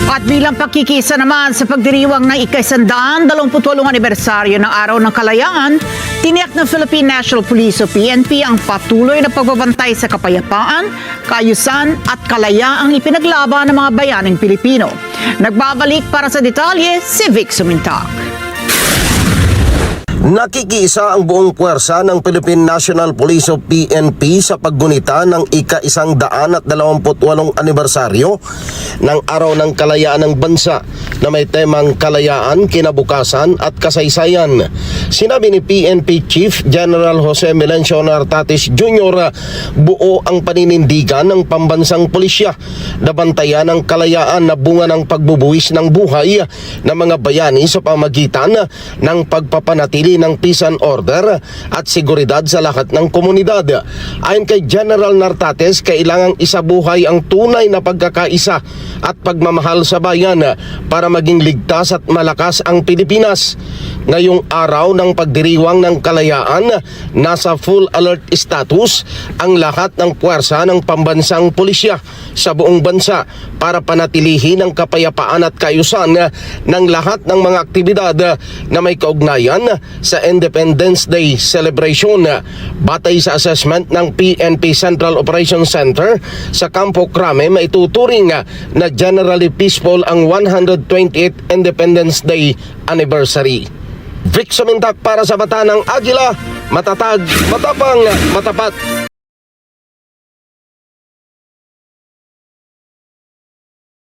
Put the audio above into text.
At bilang pakikisa naman sa pagdiriwang ng ika-128 anibersaryo ng Araw ng Kalayaan, tiniyak ng Philippine National Police o PNP ang patuloy na pagbabantay sa kapayapaan, kaayusan at kalayaang ipinaglaban ng mga bayaning Pilipino. Nagbabalik para sa detalye si Vic Sumintak. Nakikiisa ang buong puwersa ng Philippine National Police o PNP sa paggunita ng ika-128 anibersaryo ng Araw ng Kalayaan ng Bansa na may temang kalayaan, kinabukasan at kasaysayan. Sinabi ni PNP Chief General Jose Melencio Nartates Jr., buo ang paninindigan ng pambansang pulisya na bantayan ang kalayaan na bunga ng pagbubuwis ng buhay ng mga bayani sa pamagitan ng pagpapanatili ng peace and order at seguridad sa lahat ng komunidad. Ayon kay General Nartates, kailangang isabuhay ang tunay na pagkakaisa at pagmamahal sa bayan para maging ligtas at malakas ang Pilipinas. Ngayong araw ng pagdiriwang ng kalayaan, nasa full alert status ang lahat ng puwersa ng pambansang pulisya sa buong bansa para panatilihin ang kapayapaan at kaayusan ng lahat ng mga aktibidad na may kaugnayan sa Independence Day celebration. Batay sa assessment ng PNP Central Operations Center sa Campo Crame, maituturing na generally peaceful ang 128th Independence Day anniversary. Vic Sumintak para sa Bata ng Agila, matatag, matapang, matapat.